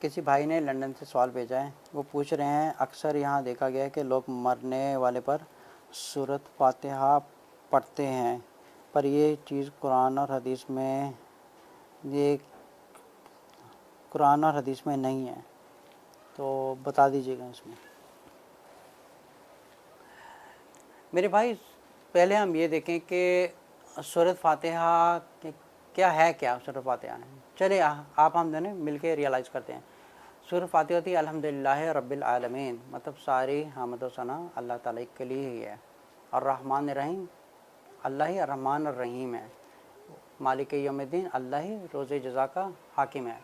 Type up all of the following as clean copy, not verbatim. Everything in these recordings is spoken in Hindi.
किसी भाई ने लंदन से सवाल भेजा है। वो पूछ रहे हैं, अक्सर यहाँ देखा गया है कि लोग मरने वाले पर सूरत फातिहा पढ़ते हैं, पर ये चीज़ ये कुरान और हदीस में नहीं है, तो बता दीजिएगा इसमें। मेरे भाई, पहले हम ये देखें कि सूरत फातिहा क्या है। क्या सूरत फातिहा है, चलिए आप हम दोनों मिलके रियलाइज़ करते हैं। सूरत फातिहा होती है अल्हम्दुलिल्लाह रब्बिल आलमीन, मतलब सारी हम्द व सना अल्लाह ताला के लिए ही है। और रहमान रहीम, अल्लाह ही रहमान और रहीम है। मालिक यौमिद्दीन, अल्लाह ही रोज़े जज़ा का हाकिम है।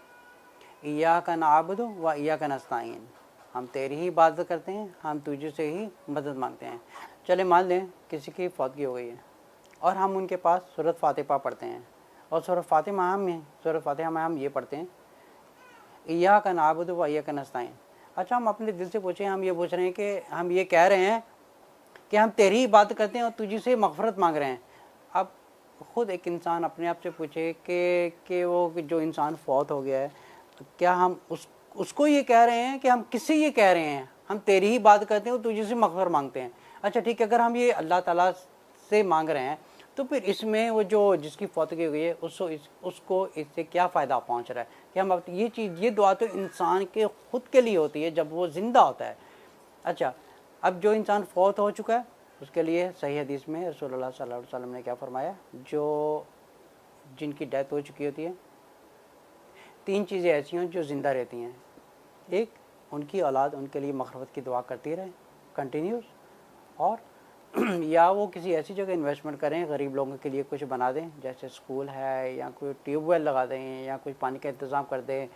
इय्याका नअबुदु व इय्याका नस्तईन, हम तेरी ही इबादत करते हैं, हम तुझे से ही मदद मांगते हैं। चले मान लें किसी की फौतगी हो गई है और हम उनके पास सूरत फातिहा पढ़ते हैं, और सूरत फातिहा में हम ये पढ़ते हैं, इय्याका नअबुदु व इय्याका नस्तईन। अच्छा, हम अपने दिल से पूछें, हम ये पूछ रहे हैं कि हम ये कह रहे हैं कि हम तेरी ही इबादत करते हैं और तुझे से मग़फ़िरत मांग रहे हैं। अब ख़ुद एक इंसान अपने आप से पूछे कि वो जो इंसान फौत हो गया है, क्या हम उसको ये कह रहे हैं कि हम किससे ये कह रहे हैं हम तेरी ही बात करते हैं और तुझे से मग़फ़िरत मांगते हैं। अच्छा ठीक है, अगर हम ये अल्लाह ताला से मांग रहे हैं तो फिर इसमें वो जो जिसकी फौतगी हुई है उसको इससे क्या फ़ायदा पहुंच रहा है कि हम ये दुआ तो इंसान के ख़ुद के लिए होती है जब वो ज़िंदा होता है। अच्छा, अब जो इंसान फौत हो चुका है उसके लिए सही हदीस में रसूलुल्लाह सल्लल्लाहु अलैहि वसल्लम ने क्या फरमाया, जिनकी डेथ हो चुकी होती है, 3 चीज़ें ऐसी हैं जो ज़िंदा रहती हैं। एक, उनकी औलाद उनके लिए मग़फ़िरत की दुआ करती रहे कंटिन्यूस, और या वो किसी ऐसी जगह इन्वेस्टमेंट करें, गरीब लोगों के लिए कुछ बना दें, जैसे स्कूल है, या कोई ट्यूबवेल लगा दें, या कुछ पानी का इंतज़ाम कर दें,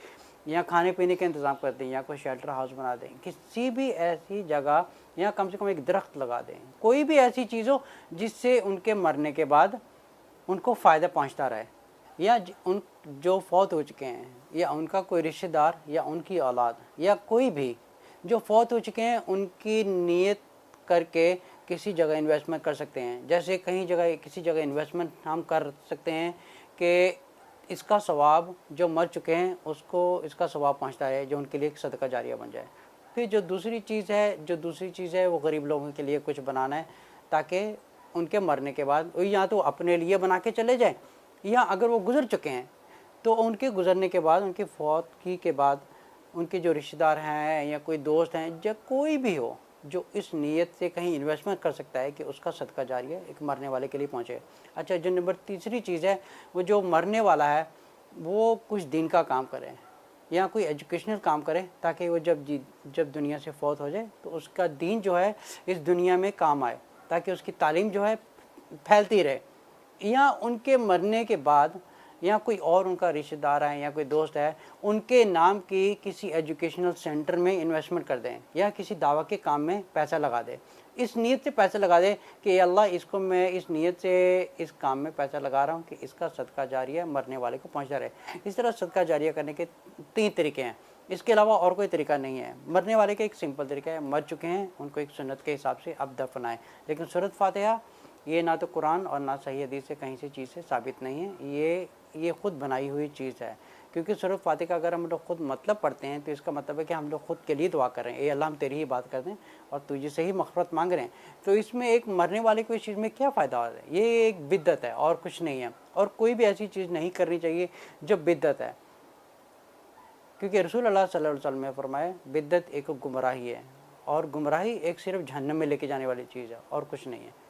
या खाने पीने का इंतज़ाम कर दें, या कोई शेल्टर हाउस बना दें, किसी भी ऐसी जगह, या कम से कम एक दरख्त लगा दें, कोई भी ऐसी चीज़ हो जिससे उनके मरने के बाद उनको फ़ायदा पहुँचता रहे, या उन जो फौत हो चुके हैं, या उनका कोई रिश्तेदार, या उनकी औलाद, या कोई भी जो फौत हो चुके हैं, उनकी नीयत करके किसी जगह इन्वेस्टमेंट कर सकते हैं। जैसे किसी जगह इन्वेस्टमेंट हम कर सकते हैं कि इसका सवाब जो मर चुके हैं उसको इसका सवाब पहुंचता है, जो उनके लिए एक सदका जारिया बन जाए। फिर जो दूसरी चीज़ है वो गरीब लोगों के लिए कुछ बनाना है, ताकि उनके मरने के बाद या तो अपने लिए बना के चले जाएं, या अगर वो गुज़र चुके हैं तो उनके गुज़रने के बाद, उनकी फौतगी के बाद, उनके जो रिश्तेदार हैं या कोई दोस्त हैं या कोई भी हो जो इस नीयत से कहीं इन्वेस्टमेंट कर सकता है कि उसका सदका जारिया एक मरने वाले के लिए पहुँचे। अच्छा, जो नंबर तीसरी चीज़ है, वो जो मरने वाला है वो कुछ दिन का काम करे या कोई एजुकेशनल काम करे, ताकि वो जब दुनिया से फौत हो जाए तो उसका दीन जो है इस दुनिया में काम आए, ताकि उसकी तालीम जो है फैलती रहे। या उनके मरने के बाद या कोई और उनका रिश्तेदार है या कोई दोस्त है, उनके नाम की किसी एजुकेशनल सेंटर में इन्वेस्टमेंट कर दें, या किसी दावा के काम में पैसा लगा दें। इस नीयत से पैसा लगा दें कि अल्लाह, इसको मैं इस नीयत से इस काम में पैसा लगा रहा हूँ कि इसका सदका जारिया मरने वाले को पहुँचता रहे। इस तरह सदका जारिया करने के 3 तरीके हैं, इसके अलावा और कोई तरीका नहीं है। मरने वाले का एक सिंपल तरीका है, मर चुके हैं उनको एक सुन्नत के हिसाब से अब दफनाएं। लेकिन सूरत फातिहा ये ना तो कुरान और ना सही हदीस से कहीं से चीज़ से साबित नहीं है, ये ख़ुद बनाई हुई चीज़ है। क्योंकि सूरत फातिहा का अगर हम लोग खुद मतलब पढ़ते हैं तो इसका मतलब है कि हम लोग खुद के लिए दुआ कर रहे हैं, ए अल्लाह हम तेरी ही बात करते हैं और तुझे से ही मग़फ़िरत मांग रहे हैं। तो इसमें एक मरने वाले को इस चीज़ में क्या फ़ायदा हो रहा है? ये एक बिद्दत है और कुछ नहीं है, और कोई भी ऐसी चीज़ नहीं करनी चाहिए जो बिद्दत है, क्योंकि रसूलुल्लाह सल्लल्लाहु अलैहि वसल्लम ने फरमाया बिद्दत एक गुमराही है, और गुमराही एक सिर्फ जहन्नम में लेके जाने वाली चीज़ है और कुछ नहीं है।